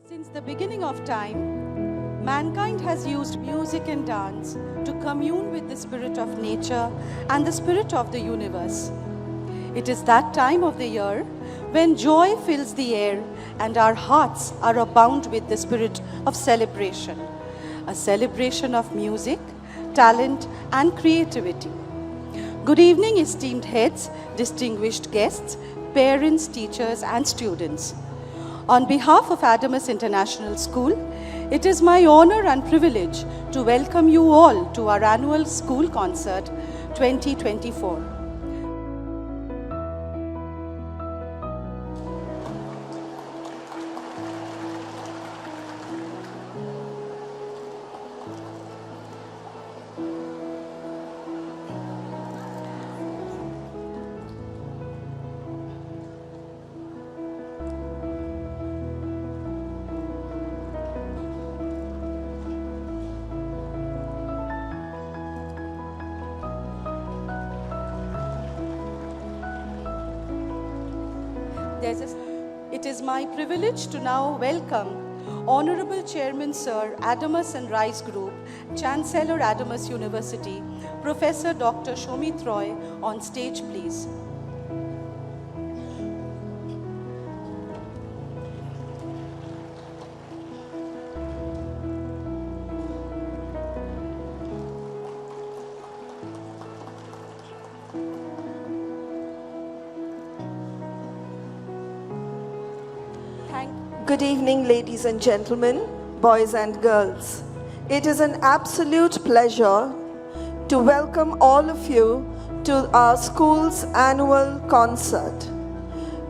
Since the beginning of time, mankind has used music and dance to commune with the spirit of nature and the spirit of the universe. It is that time of the year when joy fills the air and our hearts are abound with the spirit of celebration, a celebration of music, talent, and creativity. Good evening, esteemed heads, distinguished guests, parents, teachers, and students. On behalf of Adamas International School, it is my honor and privilege to welcome you all to our annual school concert 2024. It is my privilege to now welcome Honorable Chairman Sir Adamas and Rice Group, Chancellor Adamas University, Professor Dr. Shomit Roy on stage, please. Good evening, ladies and gentlemen, boys and girls. It is an absolute pleasure to welcome all of you to our school's annual concert.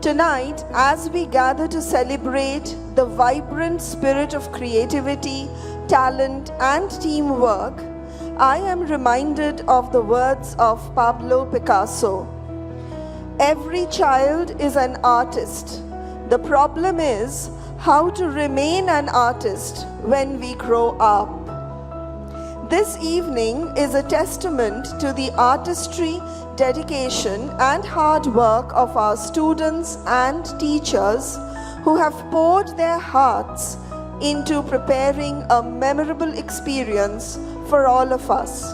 Tonight, as we gather to celebrate the vibrant spirit of creativity, talent, and teamwork, I am reminded of the words of Pablo Picasso. Every child is an artist. The problem is how to remain an artist when we grow up. This evening is a testament to the artistry, dedication, and hard work of our students and teachers who have poured their hearts into preparing a memorable experience for all of us.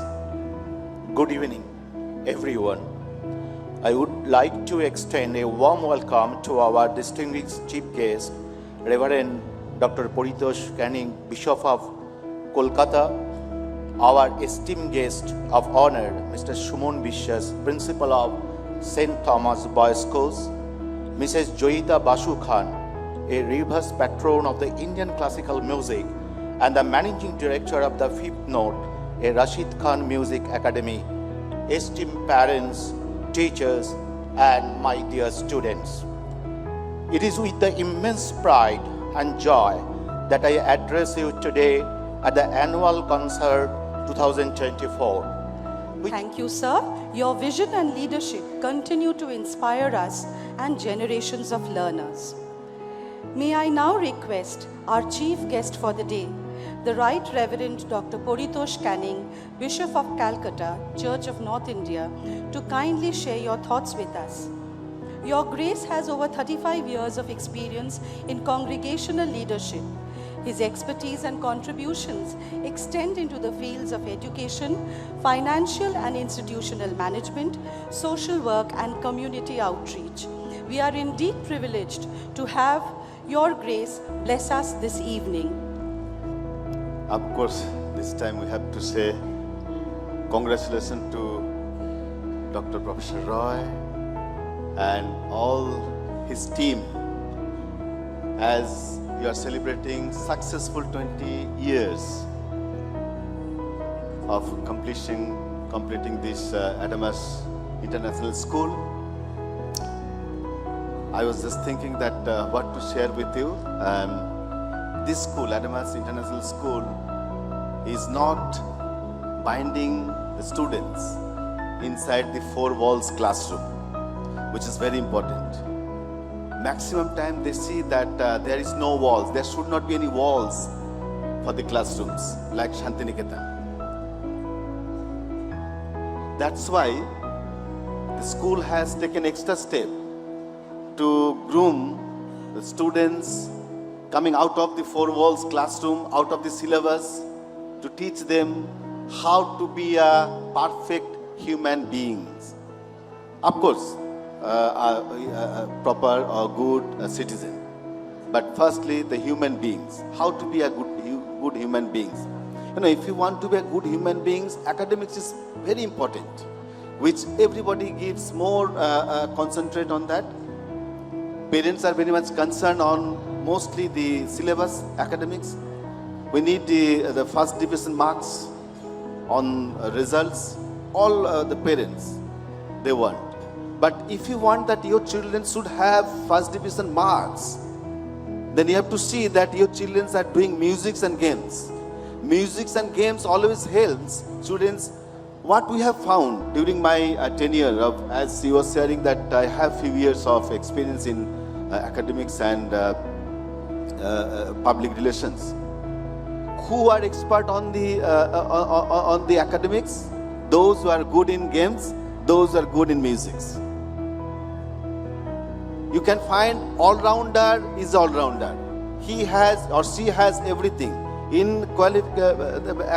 Good evening, everyone. I would like to extend a warm welcome to our distinguished chief guest, Reverend Dr. Paritosh Canning, Bishop of Kolkata, our esteemed guest of honor, Mr. Shumon Bishwas, Principal of St. Thomas Boys Schools, Mrs. Joyita Basu Khan, a reverse patron of the Indian classical music and the Managing Director of the Fifth Note, a Rashid Khan Music Academy, esteemed parents, teachers, and my dear students. It is with the immense pride and joy that I address you today at the annual concert 2024. Thank you, sir. Your vision and leadership continue to inspire us and generations of learners. May I now request our chief guest for the day, the Right Reverend Dr. Paritosh Canning, Bishop of Calcutta, Church of North India, to kindly share your thoughts with us. Your Grace has over 35 years of experience in congregational leadership. His expertise and contributions extend into the fields of education, financial and institutional management, social work, and community outreach. We are indeed privileged to have Your Grace bless us this evening. Of course, this time we have to say congratulations to Dr. Professor Roy and all his team as you are celebrating successful 20 years of completing this Adamas International School. I was just thinking that what to share with you. This school, Adamas International School, is not binding the students inside the four walls classroom, which is very important. Maximum time they see that there is no walls. There should not be any walls for the classrooms like Shantiniketan. That's why the school has taken extra step to groom the students coming out of the four walls classroom, out of the syllabus, to teach them how to be a perfect human beings. Of course, a proper or good citizen. But firstly, the human beings. How to be a good human beings. You know, if you want to be a good human beings, academics is very important, which everybody gives more concentrate on that. Parents are very much concerned on mostly the syllabus, academics. We need the first division marks on results. All the parents, they want. But if you want that your children should have first division marks, then you have to see that your children are doing musics and games. Musics and games always helps students. What we have found during my tenure of, as he was sharing, that I have few years of experience in academics and public relations. Who are expert on the academics? Those who are good in games, those who are good in musics. You can find all-rounder is all-rounder. He has or she has everything in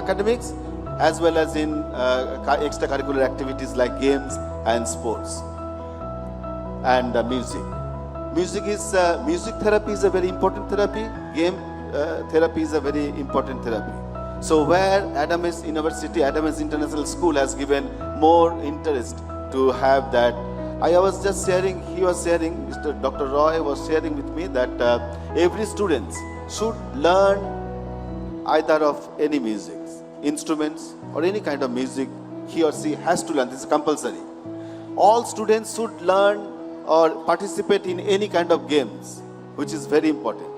academics as well as in extracurricular activities like games and sports and music. Music therapy is a very important therapy. Game therapy is a very important therapy. So where Adams University, Adams International School has given more interest to have that. I was just sharing, he was sharing, Mr. Dr. Roy was sharing with me that every student should learn either of any music, instruments or any kind of music he or she has to learn. This is compulsory. All students should learn or participate in any kind of games, which is very important.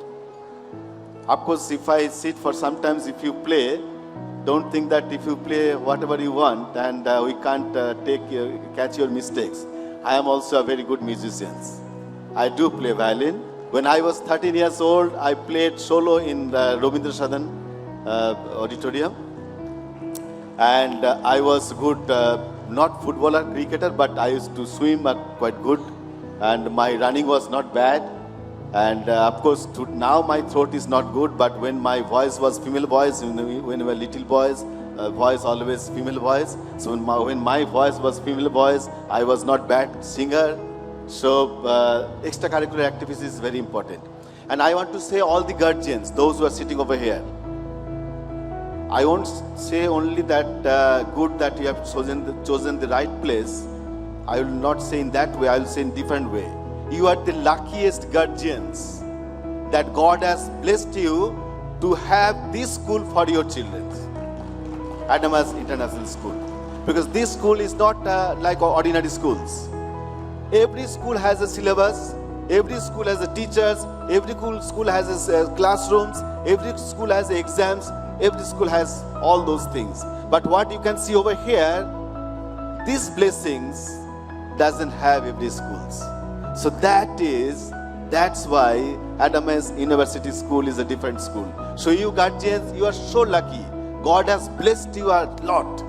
Of course, if I sit for sometimes, if you play, don't think that if you play whatever you want and we can't catch your mistakes. I am also a very good musician. I do play violin. When I was 13 years old, I played solo in the Rabindra Sadan auditorium. And I was good, not footballer, cricketer, but I used to swim quite good. And my running was not bad. And of course, now my throat is not good, but when my voice was female voice, when we were little boys, voice always female voice. So when my voice was female voice, I was not bad singer. So extracurricular activities is very important. And I want to say all the guardians, those who are sitting over here, I won't say only that good that you have chosen the right place. I will not say in that way, I will say in different way. You are the luckiest guardians that God has blessed you to have this school for your children. Adams International School. Because this school is not like ordinary schools. Every school has a syllabus, every school has a teachers, every school has classrooms, every school has exams, every school has all those things. But what you can see over here, these blessings doesn't have every schools. So that's why Adams University School is a different school. So you guardians, you are so lucky. God has blessed you a lot.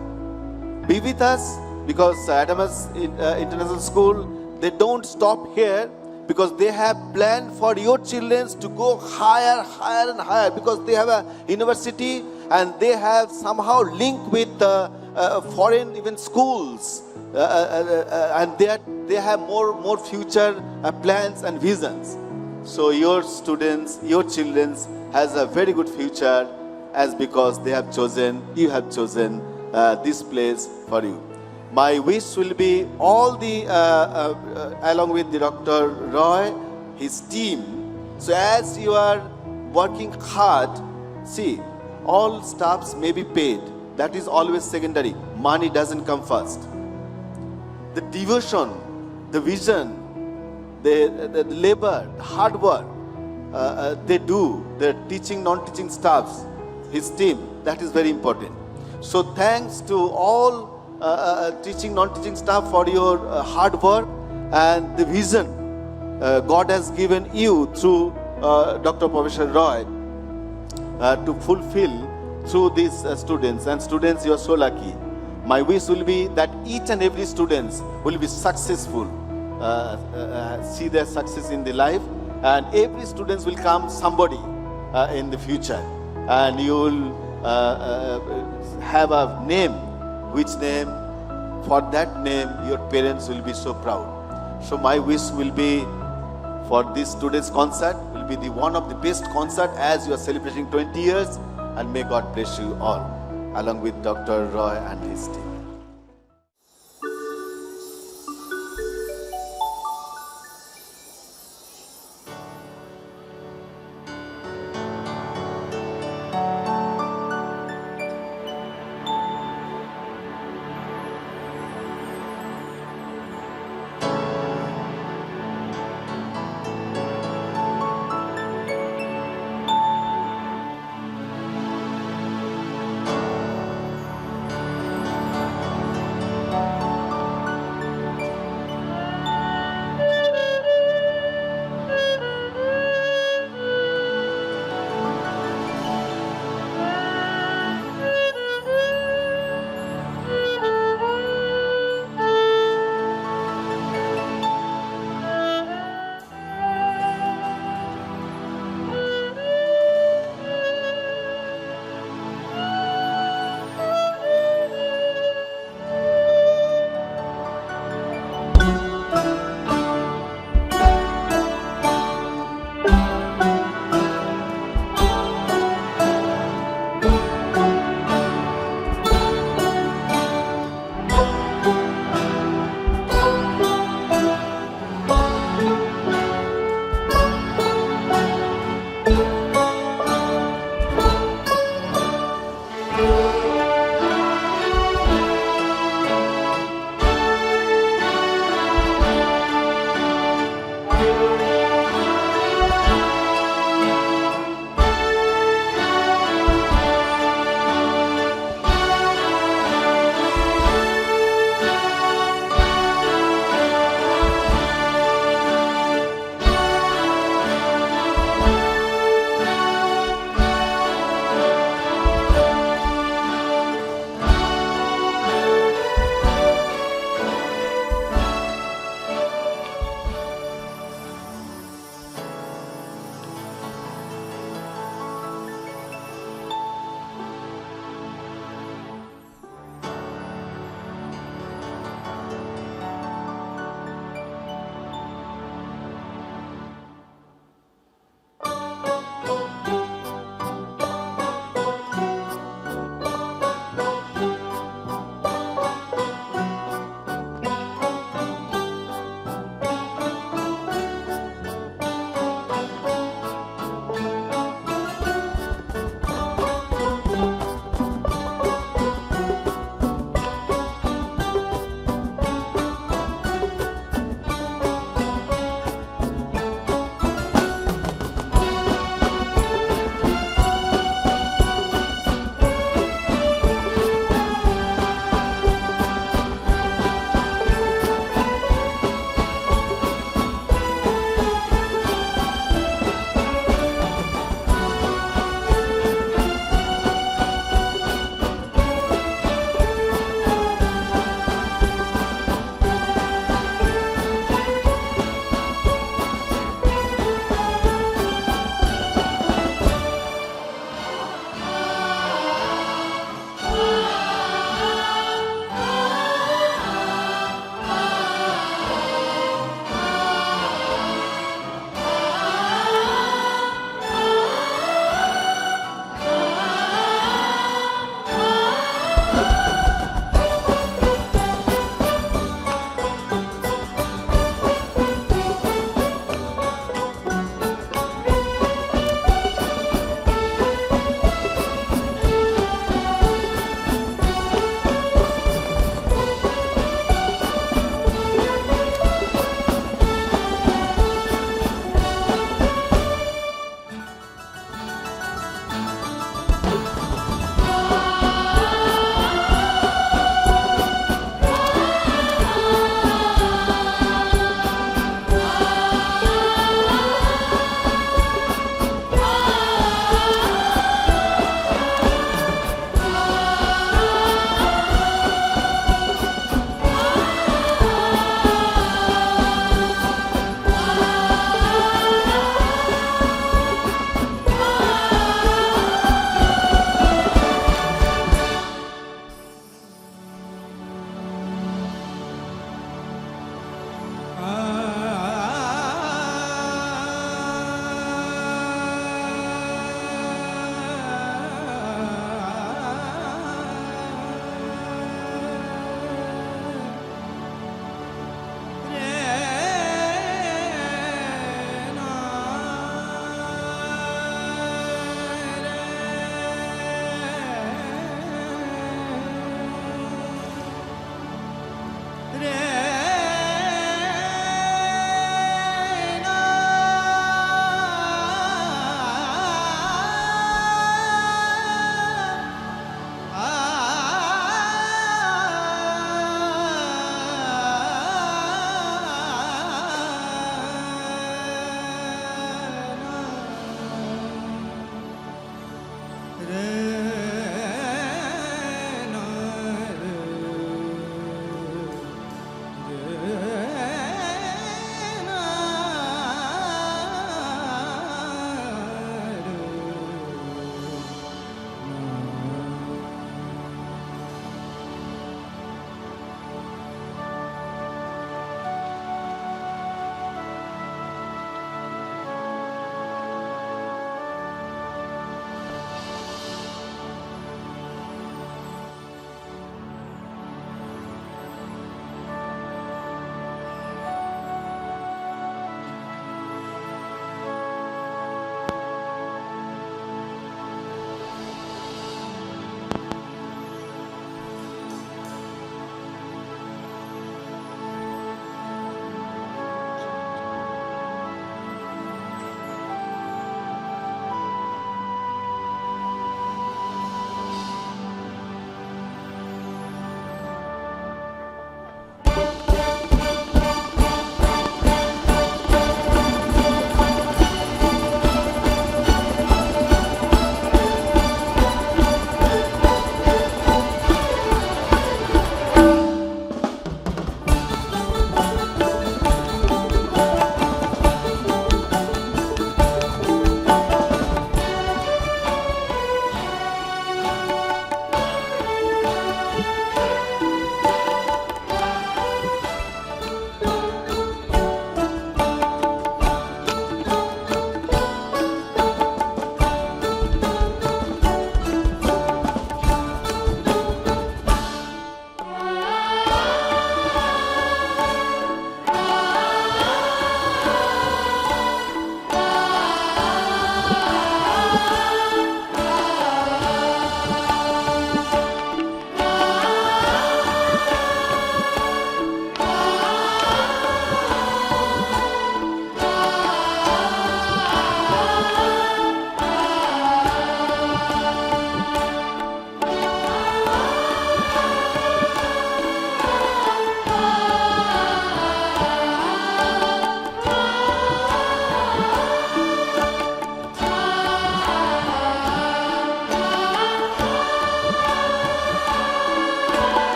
Be with us, because Adams International School, they don't stop here, because they have planned for your children to go higher, higher and higher, because they have a university and they have somehow linked with foreign even schools, and they have more future plans and visions. So your students, your children has a very good future, as because you have chosen this place for you. My wish will be all the, along with the Dr. Roy, his team. So as you are working hard, see, all staffs may be paid. That is always secondary. Money doesn't come first. The devotion, the vision, the labor, the hard work they do, the teaching, non-teaching staffs, his team, that is very important. So thanks to all teaching, non-teaching staff for your hard work and the vision God has given you through Dr. Professor Roy to fulfill through these students. And students, you are so lucky. My wish will be that each and every student will be successful, see their success in their life, and every student will come somebody in the future, and you will have a name, which name, for that name your parents will be so proud. So my wish will be for this today's concert will be the one of the best concert as you are celebrating 20 years, and may God bless you all along with Dr. Roy and his team.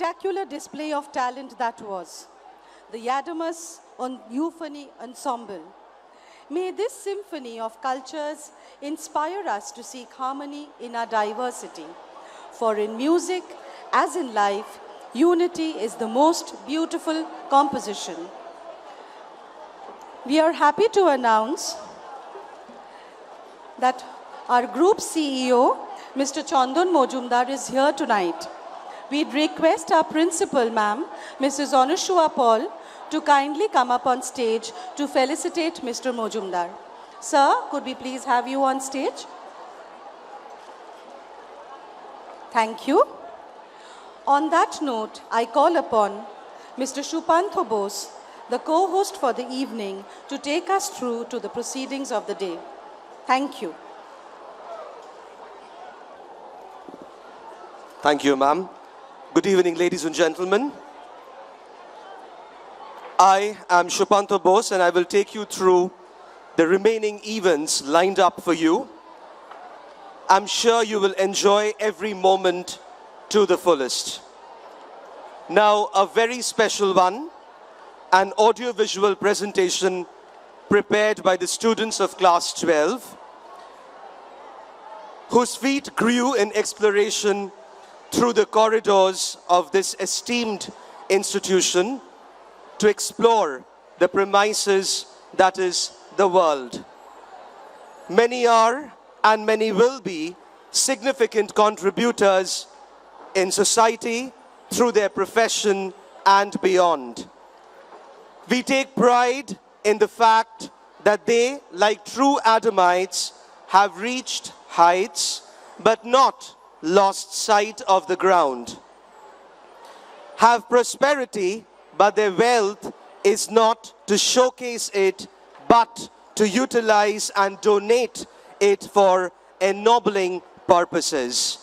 Spectacular display of talent that was. The Yadamas on Euphony Ensemble. May this symphony of cultures inspire us to seek harmony in our diversity. For in music, as in life, unity is the most beautiful composition. We are happy to announce that our group CEO, Mr. Chandan Mojumdar, is here tonight. We'd request our principal, ma'am, Mrs. Anushua Paul, to kindly come up on stage to felicitate Mr. Mojumdar. Sir, could we please have you on stage? Thank you. On that note, I call upon Mr. Shupantho Bose, the co-host for the evening, to take us through to the proceedings of the day. Thank you. Thank you, ma'am. Good evening, ladies and gentlemen. I am Shupantho Bose, and I will take you through the remaining events lined up for you. I'm sure you will enjoy every moment to the fullest. Now, a very special one, an audiovisual presentation prepared by the students of Class 12, whose feet grew in exploration through the corridors of this esteemed institution to explore the premises that is the world. Many are and many will be significant contributors in society through their profession and beyond. We take pride in the fact that they, like true Adamites, have reached heights but not lost sight of the ground. Have prosperity, but their wealth is not to showcase it, but to utilize and donate it for ennobling purposes.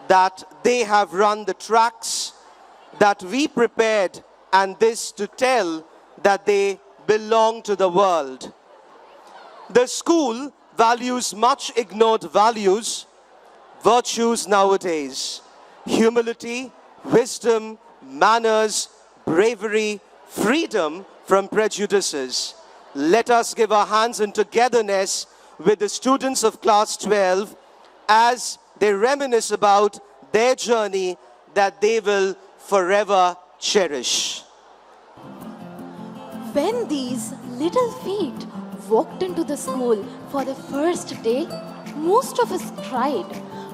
That they have run the tracks that we prepared, and this to tell that they belong to the world. The school values much ignored values, virtues nowadays: humility, wisdom, manners, bravery, freedom from prejudices. Let us give our hands in togetherness with the students of class 12 as they reminisce about their journey that they will forever cherish. When these little feet walked into the school for the first day, most of us cried,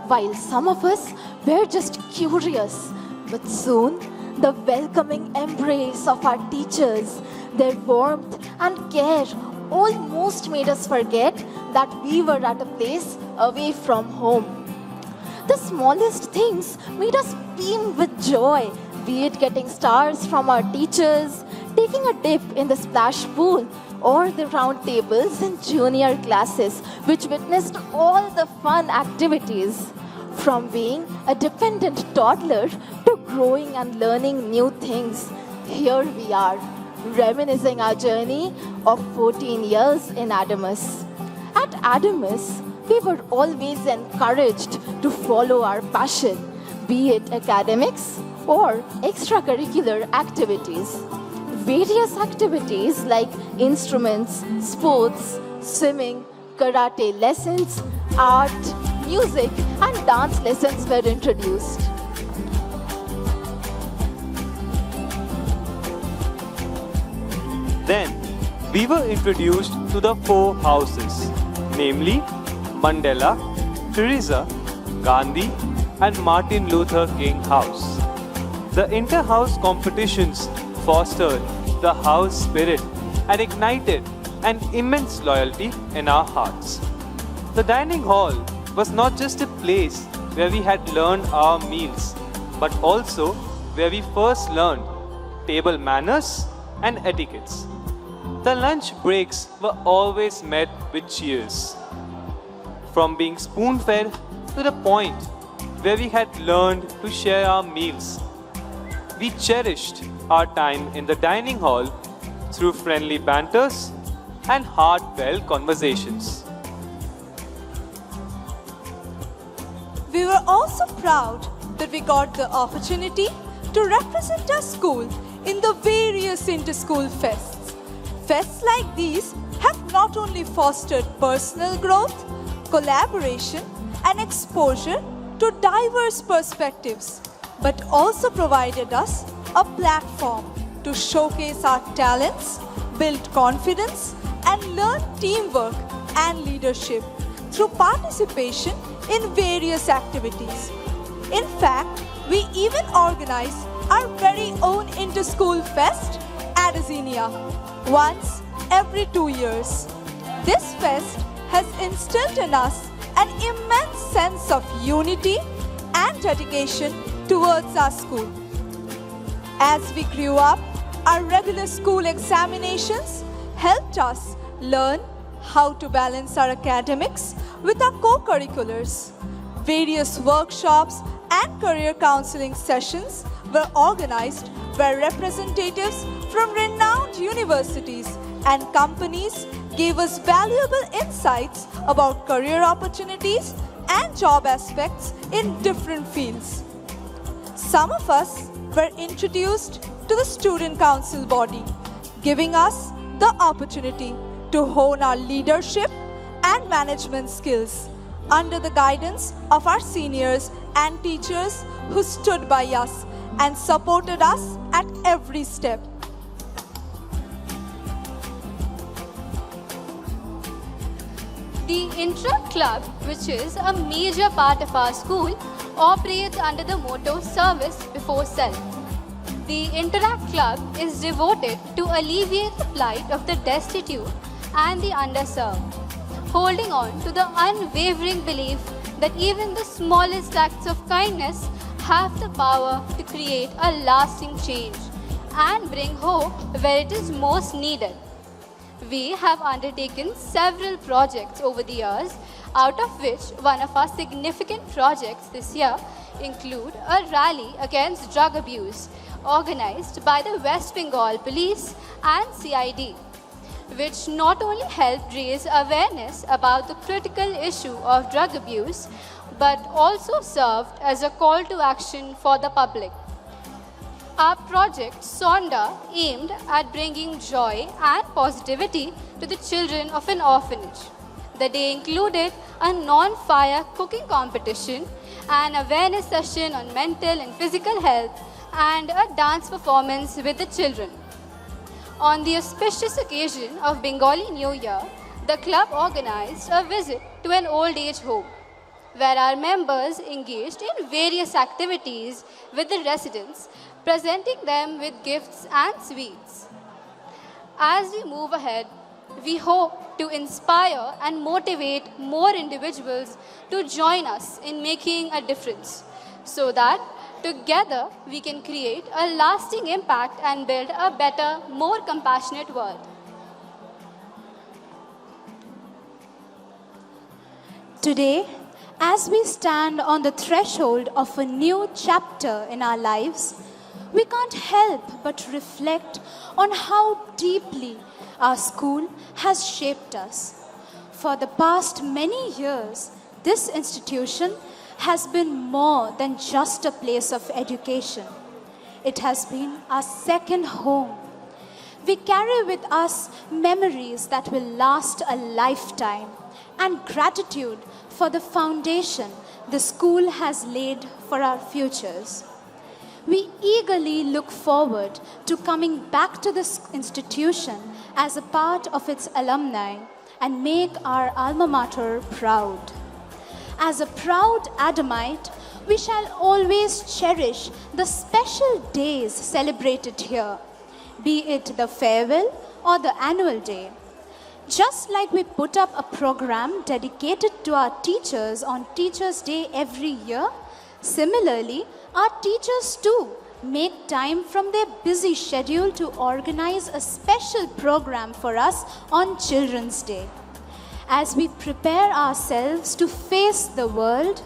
while some of us were just curious. But soon, the welcoming embrace of our teachers, their warmth and care almost made us forget that we were at a place away from home. The smallest things made us beam with joy, be it getting stars from our teachers, taking a dip in the splash pool, or the round tables in junior classes, which witnessed all the fun activities. From being a dependent toddler to growing and learning new things, here we are, reminiscing our journey of 14 years in Adamus. At Adamus, we were always encouraged to follow our passion, be it academics or extracurricular activities. Various activities like instruments, sports, swimming, karate lessons, art, music, and dance lessons were introduced. Then, we were introduced to the 4 houses, namely Mandela, Teresa, Gandhi, and Martin Luther King House. The inter-house competitions fostered the house spirit and ignited an immense loyalty in our hearts. The dining hall was not just a place where we had learned our meals, but also where we first learned table manners and etiquettes. The lunch breaks were always met with cheers. From being spoon-fed to the point where we had learned to share our meals, we cherished our time in the dining hall through friendly banters and heartfelt conversations. We were also proud that we got the opportunity to represent our school in the various inter-school fests. Fests like these have not only fostered personal growth, collaboration, and exposure to diverse perspectives, but also provided us a platform to showcase our talents, build confidence, and learn teamwork and leadership through participation in various activities. In fact, we even organize our very own inter-school fest at Azenia once every 2 years. This fest has instilled in us an immense sense of unity and dedication towards our school. As we grew up, our regular school examinations helped us learn how to balance our academics with our co-curriculars. Various workshops and career counseling sessions were organized where representatives from renowned universities and companies gave us valuable insights about career opportunities and job aspects in different fields. Some of us were introduced to the student council body, giving us the opportunity to hone our leadership and management skills under the guidance of our seniors and teachers who stood by us and supported us at every step. The Intra Club, which is a major part of our school, operates under the motto Service Before Self. The Interact Club is devoted to alleviate the plight of the destitute and the underserved, holding on to the unwavering belief that even the smallest acts of kindness have the power to create a lasting change and bring hope where it is most needed. We have undertaken several projects over the years, out of which one of our significant projects this year include a rally against drug abuse organized by the West Bengal Police and CID, which not only helped raise awareness about the critical issue of drug abuse, but also served as a call to action for the public. Our project Sonda aimed at bringing joy and positivity to the children of an orphanage. The day included a non-fire cooking competition, an awareness session on mental and physical health, and a dance performance with the children. On the auspicious occasion of Bengali New Year, the club organized a visit to an old age home, where our members engaged in various activities with the residents, presenting them with gifts and sweets. As we move ahead, we hope to inspire and motivate more individuals to join us in making a difference, so that together we can create a lasting impact and build a better, more compassionate world. Today, as we stand on the threshold of a new chapter in our lives, we can't help but reflect on how deeply our school has shaped us. For the past many years, this institution has been more than just a place of education. It has been our second home. We carry with us memories that will last a lifetime and gratitude for the foundation the school has laid for our futures. We eagerly look forward to coming back to this institution as a part of its alumni and make our alma mater proud. As a proud Adamite, we shall always cherish the special days celebrated here, be it the farewell or the annual day. Just like we put up a program dedicated to our teachers on Teachers' Day every year, similarly, our teachers too make time from their busy schedule to organize a special program for us on Children's Day. As we prepare ourselves to face the world,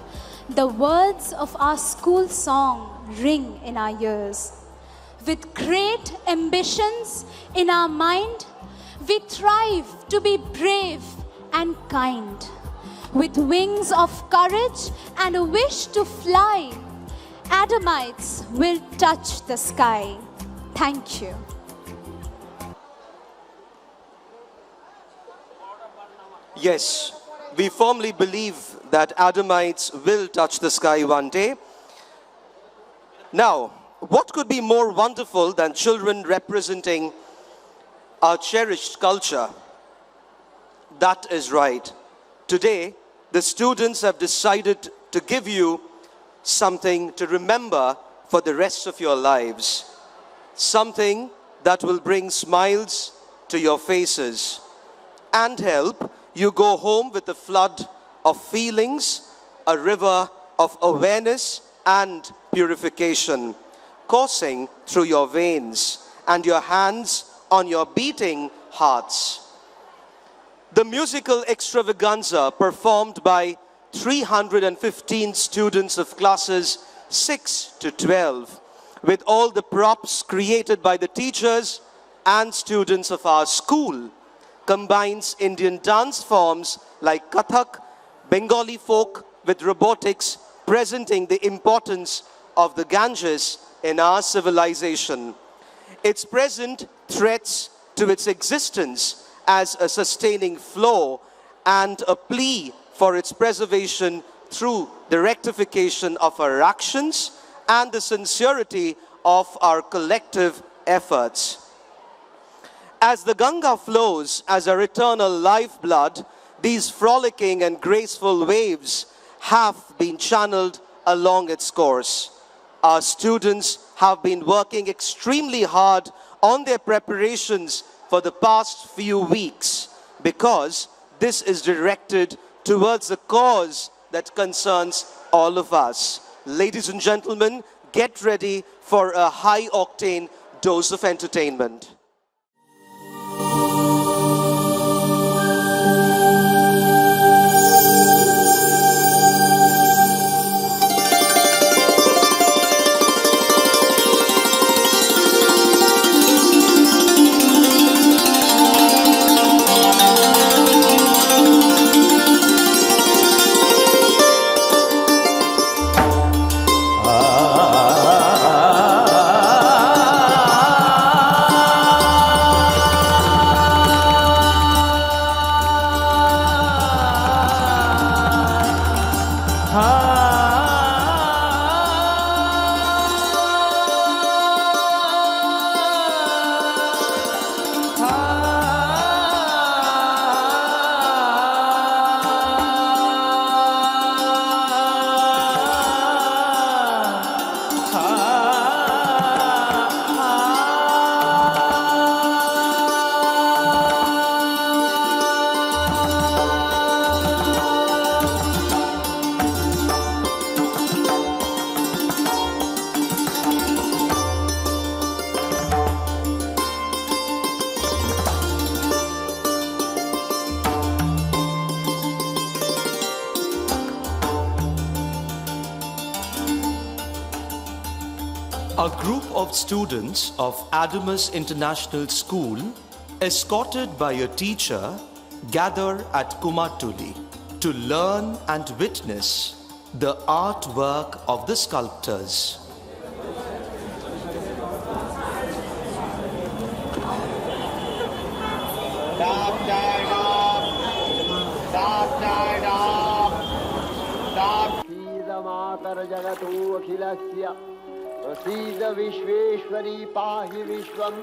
the words of our school song ring in our ears. With great ambitions in our mind, we thrive to be brave and kind. With wings of courage and a wish to fly, Adamites will touch the sky. Thank you. Yes, we firmly believe that Adamites will touch the sky one day. Now, what could be more wonderful than children representing our cherished culture? That is right. Today, the students have decided to give you something to remember for the rest of your lives. Something that will bring smiles to your faces and help you go home with a flood of feelings, a river of awareness and purification coursing through your veins and your hands on your beating hearts. The musical extravaganza performed by 315 students of classes 6 to 12, with all the props created by the teachers and students of our school, combines Indian dance forms like Kathak, Bengali folk with robotics, presenting the importance of the Ganges in our civilization. Its present threats to its existence as a sustaining flow and a plea for its preservation through the rectification of our actions and the sincerity of our collective efforts. As the Ganga flows as our eternal lifeblood, these frolicking and graceful waves have been channeled along its course. Our students have been working extremely hard on their preparations for the past few weeks because this is directed towards a cause that concerns all of us. Ladies and gentlemen, get ready for a high-octane dose of entertainment. A group of students of Adamus International School, escorted by a teacher, gather at Kumatuli to learn and witness the artwork of the sculptors. प्रसीद विश्वेश्वरी पाहि विश्वं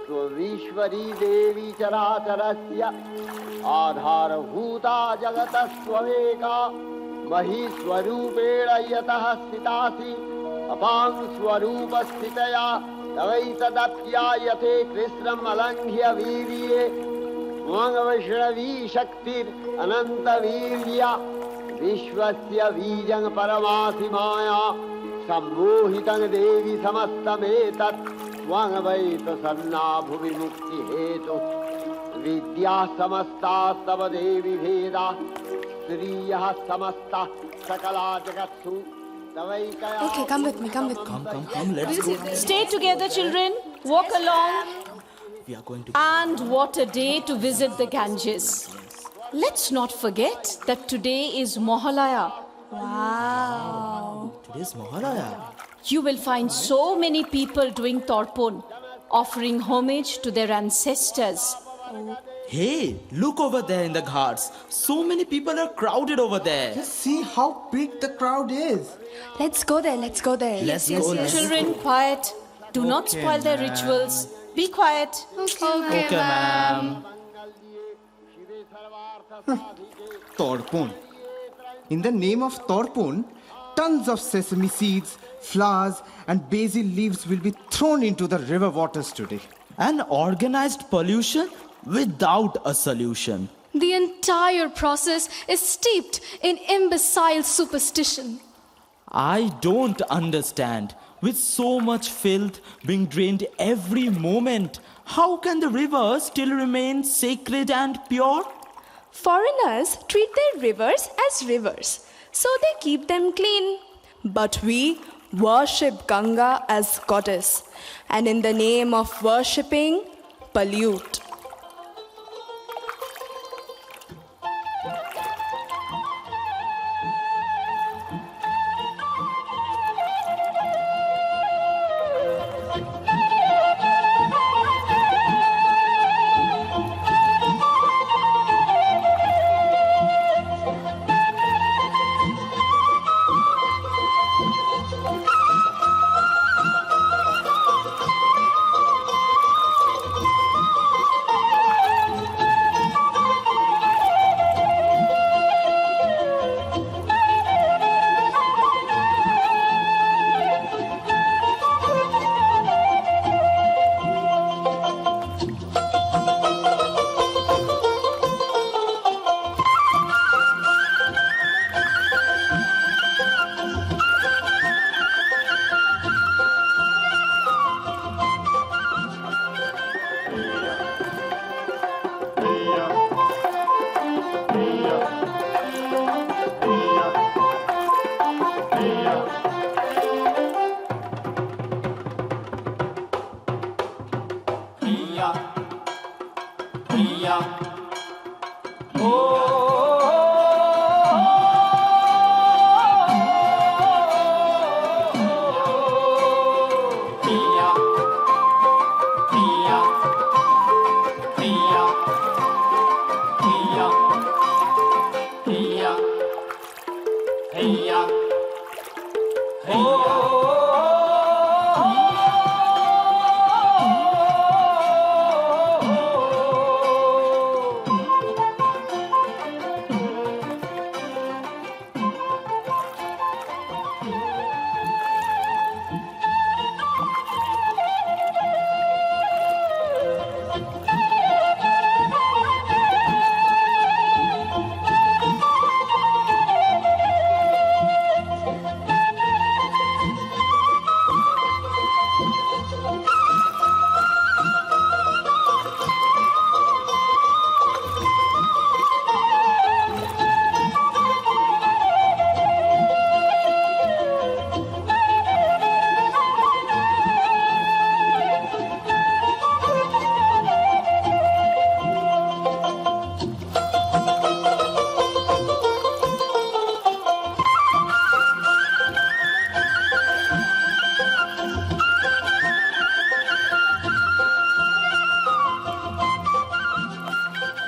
स्वविश्वरी देवी चराचरस्य आधारभूता जगतस्त्वमेका महीस्वरूपेण यतः स्थितासि अपां स्वरूपस्थितया तवैतदप्यायते कृष्णम् अलङ्घ्य वीर्ये वैष्णवी शक्तिरनन्तवीर्या विश्वस्य बीजं परमासि माया सम्मोहितं देवी समस्तमेतत् त्वं वै प्रसन्ना भुवि मुक्तिहेतु विद्या समस्तास्तव देवी भेदा स्त्रियः समस्ता सकला जगत्सु तवैकया. Okay, come with me, come with me. Come, let's go. Stay together, children. Walk along. We are going to. And what a day to visit the Ganges. Let's not forget that today is Mohalaya. Wow. Today's Mahalaya. You will find so many people doing Torpon, offering homage to their ancestors. Hey, look over there in the ghats. So many people are crowded over there. Just see how big the crowd is. Let's go there, let's go there. Let's go. Children, quiet. Do not spoil their rituals. Be quiet. Okay, ma'am. Torpon. In the name of Torpon, tons of sesame seeds, flowers, and basil leaves will be thrown into the river waters today. An organized pollution without a solution. The entire process is steeped in imbecile superstition. I don't understand. With so much filth being drained every moment, how can the river still remain sacred and pure? Foreigners treat their rivers as rivers, so they keep them clean. But we worship Ganga as goddess, and in the name of worshipping, pollute.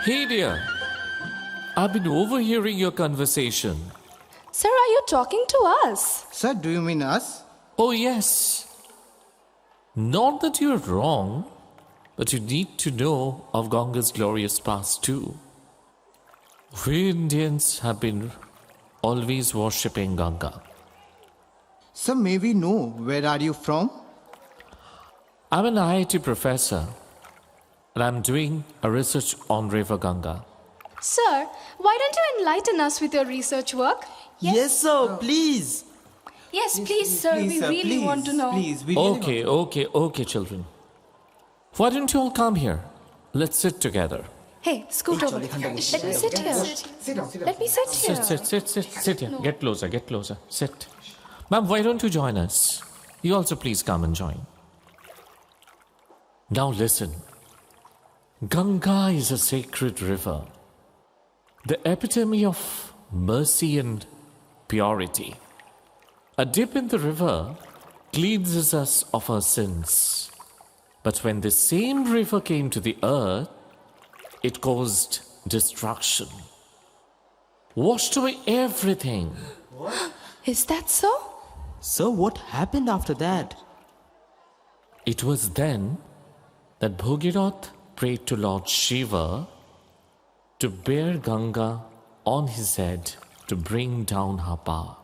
Hey dear, I've been overhearing your conversation. Sir, are you talking to us? Sir, do you mean us? Oh, yes. Not that you're wrong, but you need to know of Ganga's glorious past too. We Indians have been always worshipping Ganga. Sir, may we know where are you from? I'm an IIT professor and I'm doing a research on River Ganga. Sir, why don't you enlighten us with your research work? Yes, sir, please. Yes, please, sir. We really want to know. Okay, children. Why don't you all come here? Let's sit together. Hey, scoot over. Let me sit here. Let me sit here. Sit here. Get closer. Sit. Ma'am, why don't you join us? You also please come and join. Now listen. Ganga is a sacred river, the epitome of mercy and purity. A dip in the river cleanses us of our sins. But when the same river came to the earth, it caused destruction, washed away everything. Is that so? So what happened after that? It was then that Bhogirath prayed to Lord Shiva to bear Ganga on his head to bring down her power.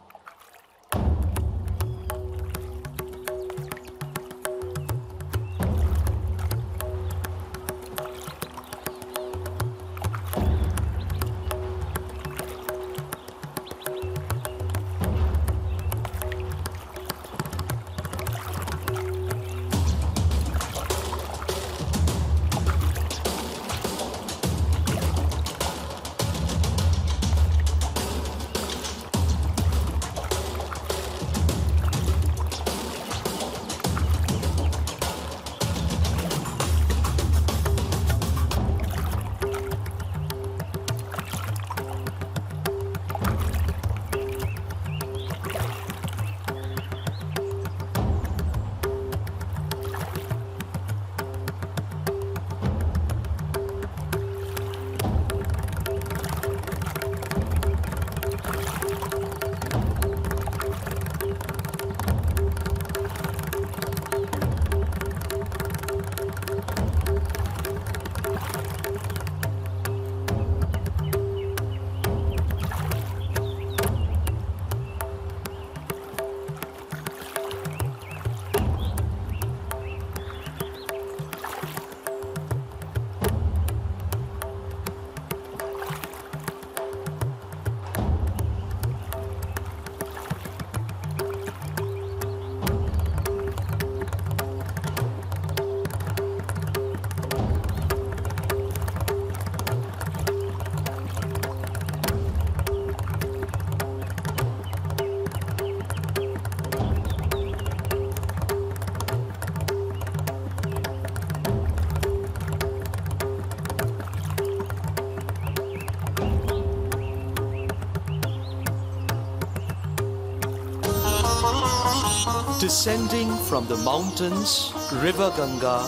Descending from the mountains, River Ganga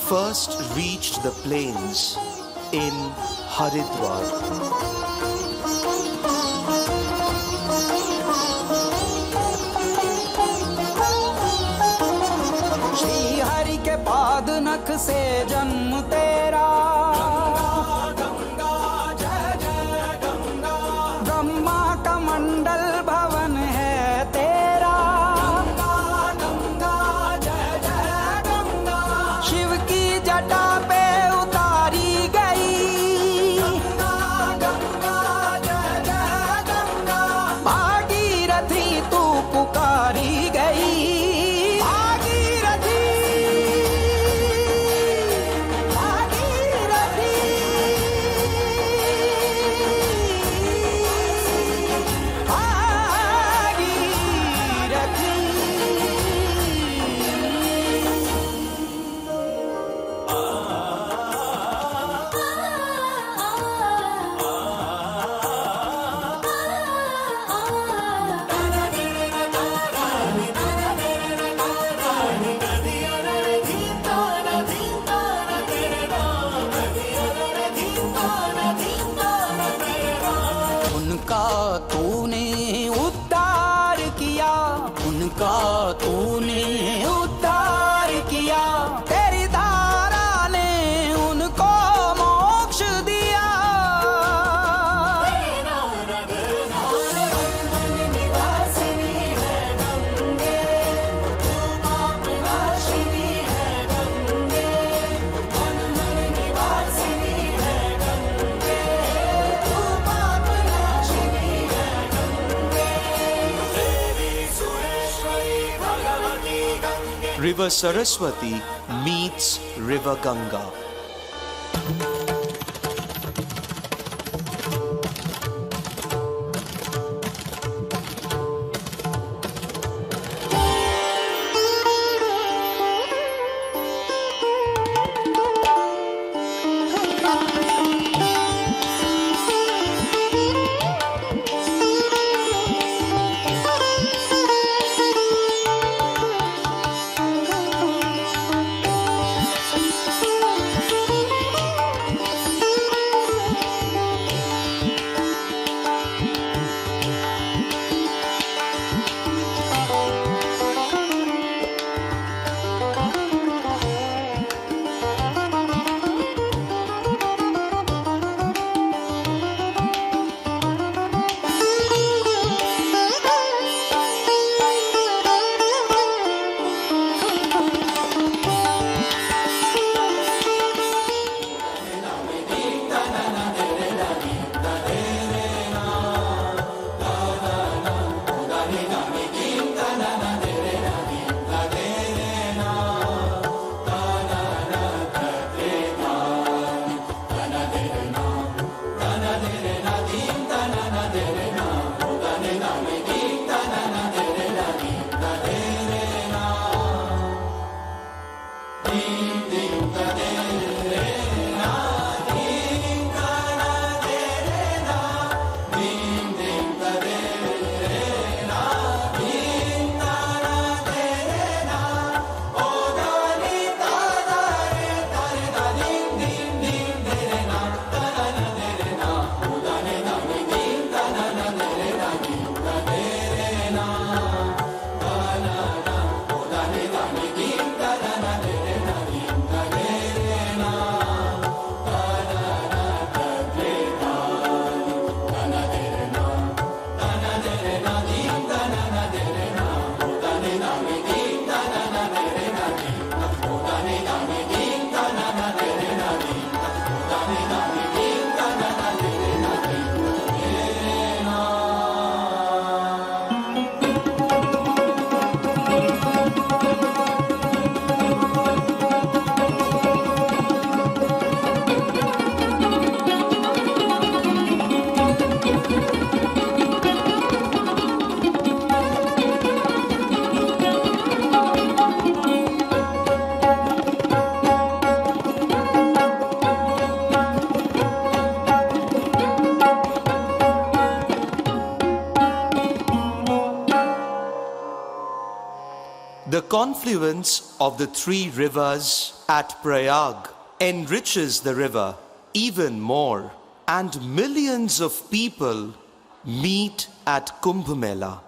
first reached the plains in Haridwar. Shri Hari के पाद नख से जन्म तेरा, ब्रह्मा का मंडल भवन है तेरा, शिव की जटा पे उतारी गई, भागीरथी तू पुकारी गई, भागीरथी, भागीरथी, उनका तूने उद्धार किया, उनका तूने उद्धार किया, तेरी धारा ने उनको मोक्ष दिया। River Saraswati meets River Ganga. confluence of the three rivers at Prayag enriches the river even more, and millions of people meet at Kumbh Mela.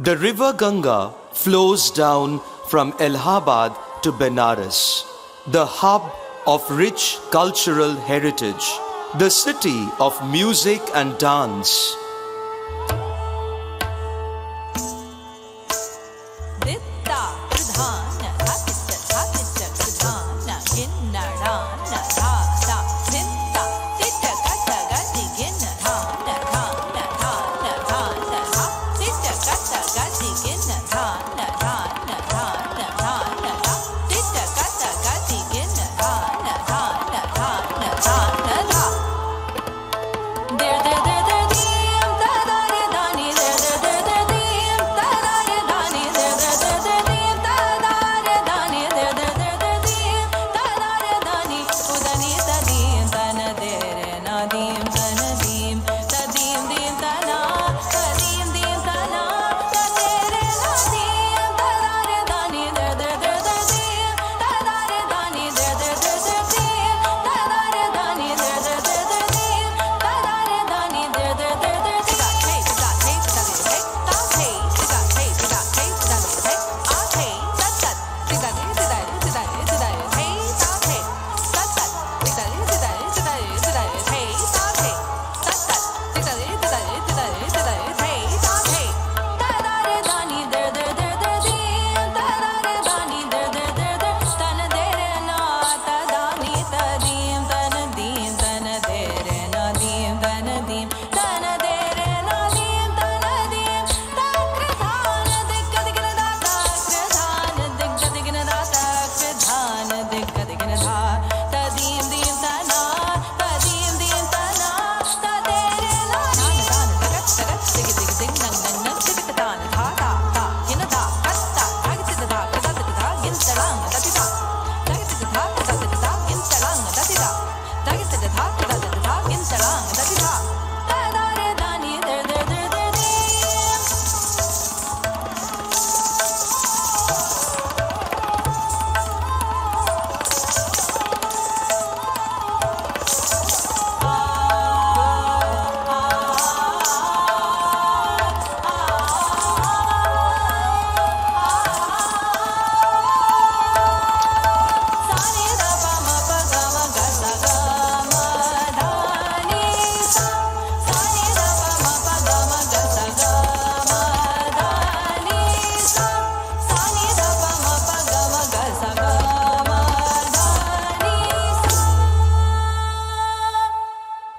The river Ganga flows down from Allahabad to Benares, the hub of rich cultural heritage, the city of music and dance.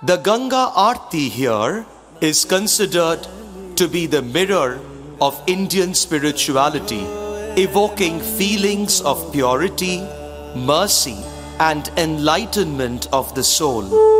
The Ganga Aarti here is considered to be the mirror of Indian spirituality, evoking feelings of purity, mercy, and enlightenment of the soul.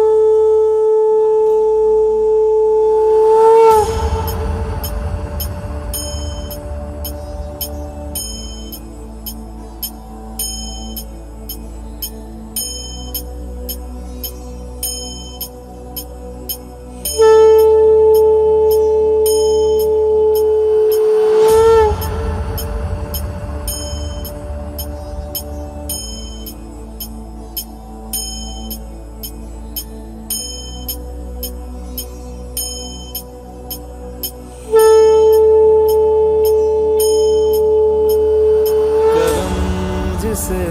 जिसे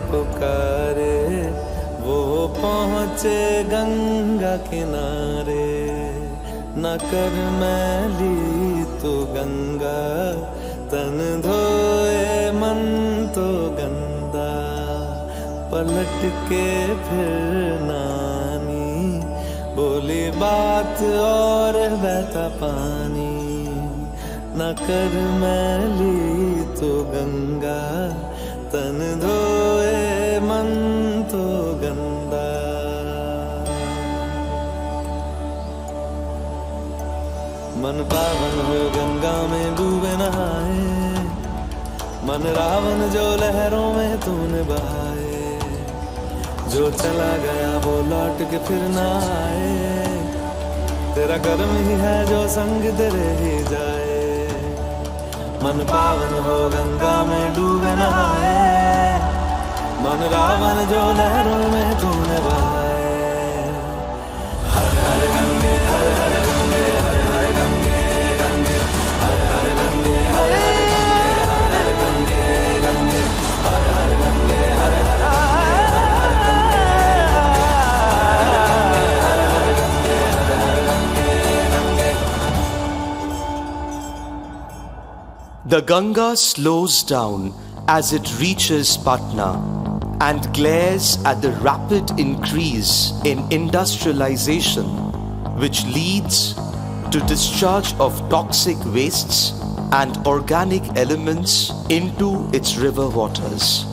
पुकारे वो पहुँचे गंगा किनारे, न कर मैली तो गंगा, तन धोए मन तो गंदा, पलट के फिर नानी, बोली बात और बहता पानी, न कर मैली तो गंगा, तन धोए मन तो गंदा। मन पावन हो गंगा में डूबे नहाए, मन रावण जो लहरों में तूने बहाए, जो चला गया वो लौट के फिर ना आए, तेरा कर्म ही है जो संग तेरे ही जाए। मन पावन हो गंगा में डूबे नहाए, मन रावण जो लहरों में तूने बहाए। हर हर गंगे हर हर गंगे हर हर गंगे गंगे हर हर गंगे हर हर गंगे गंगे हर हर गंगे हर हर The Ganga slows down as it reaches Patna and glares at the rapid increase in industrialization, which leads to discharge of toxic wastes and organic elements into its river waters.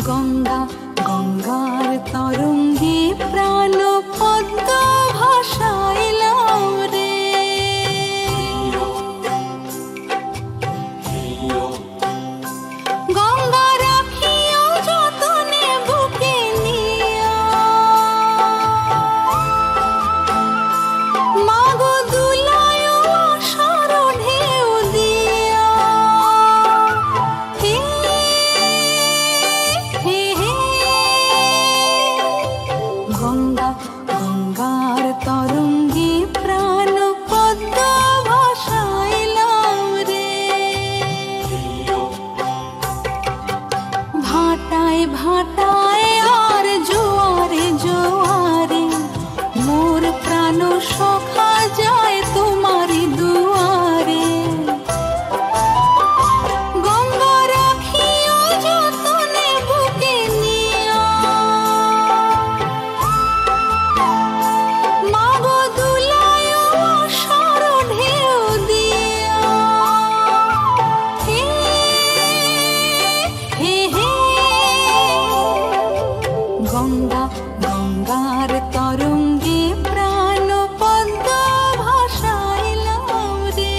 Ganga গঙ্গার তরঙ্গে প্রাণ পদ্ম ভাসাইলাম রে। গঙ্গা রাখিও যতনে বুকে নিয়া, মাগো দুলায় আশার ঢেউ দিয়া। হে হে হে গঙ্গা গঙ্গার তরঙ্গে প্রাণ পদ্ম ভাসাইলাম রে। ভাটায় ভাটায় আর জোয়ারে জোয়ারে মোর প্রাণ সখা যায় তোমারি দুয়ারে। গঙ্গা রাখিও যতনে বুকে নিয়া, মাগো দুলায় আশার ঢেউ দিয়া। হে হে হে গঙ্গা গঙ্গার তরঙ্গে প্রাণ পদ্ম ভাসাইলাম রে।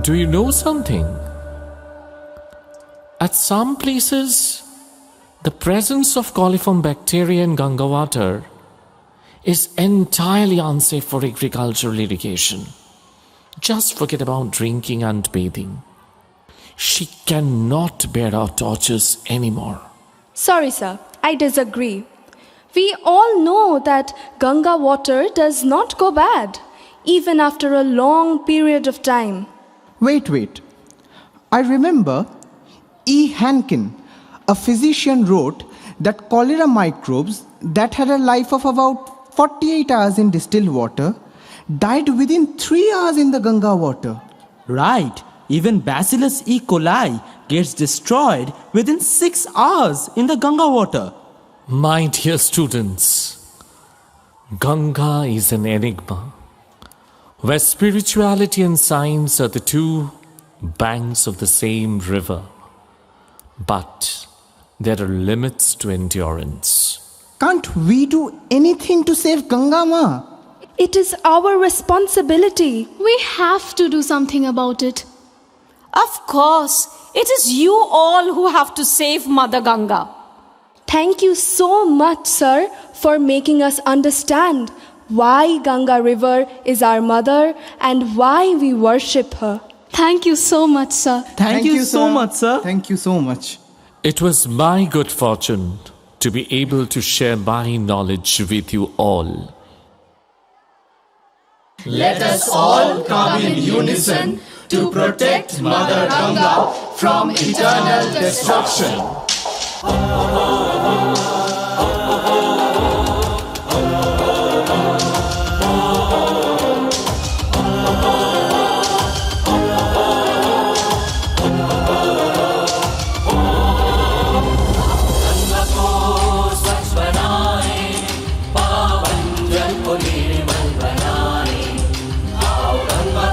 Do you know something? At some places, the presence of coliform bacteria in Ganga water is entirely unsafe for agricultural irrigation. Just forget about drinking and bathing. She cannot bear our tortures anymore. Sorry, sir, I disagree. We all know that Ganga water does not go bad, even after a long period of time. Wait. I remember E. Hankin, a physician, wrote that cholera microbes that had a life of about 48 hours in distilled water died within 3 hours in the Ganga water. Right. Even Bacillus E. coli gets destroyed within 6 hours in the Ganga water. My dear students, Ganga is an enigma, where spirituality and science are the two banks of the same river. But there are limits to endurance. Can't we do anything to save Ganga, Ma? It is our responsibility. We have to do something about it. Of course, it is you all who have to save Mother Ganga. Thank you so much, sir, for making us understand why Ganga River is our mother and why we worship her. Thank you so much, sir. Thank you so much, sir. Thank you so much. It was my good fortune to be able to share my knowledge with you all. Let us all come in unison to protect Mother Ganga from eternal destruction. Ganga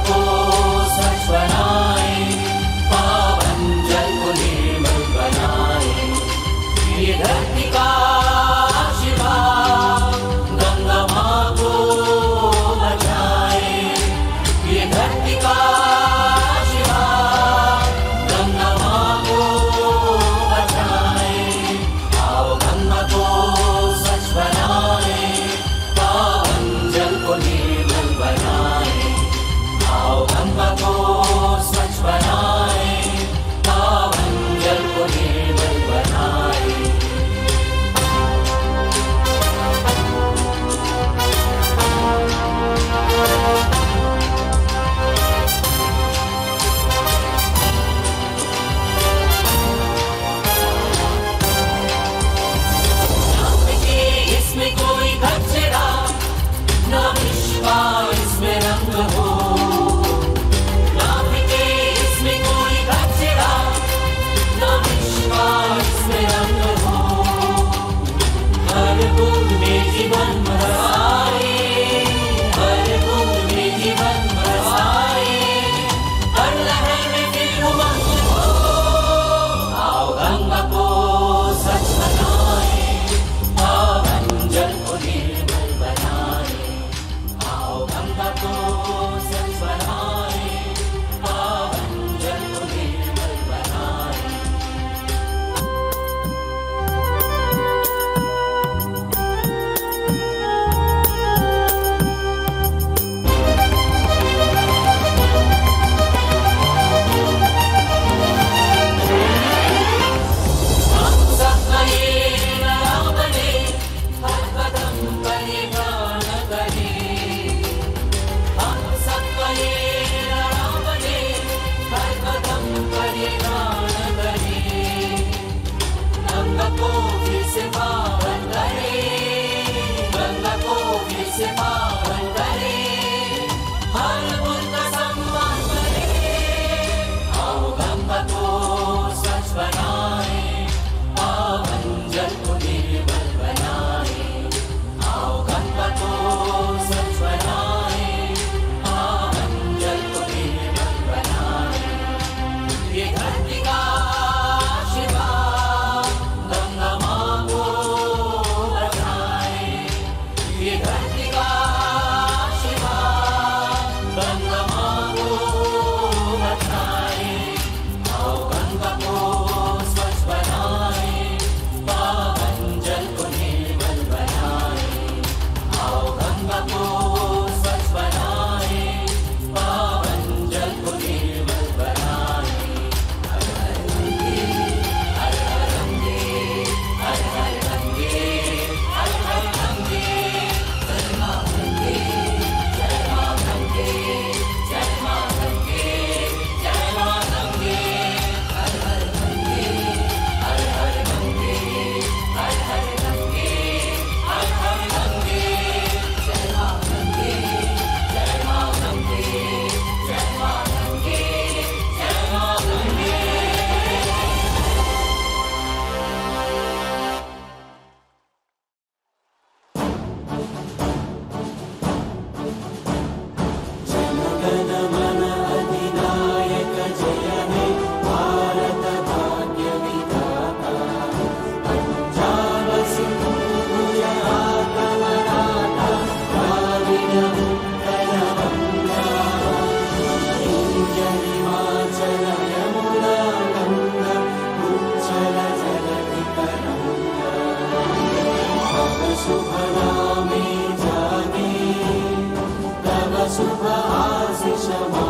क्षमा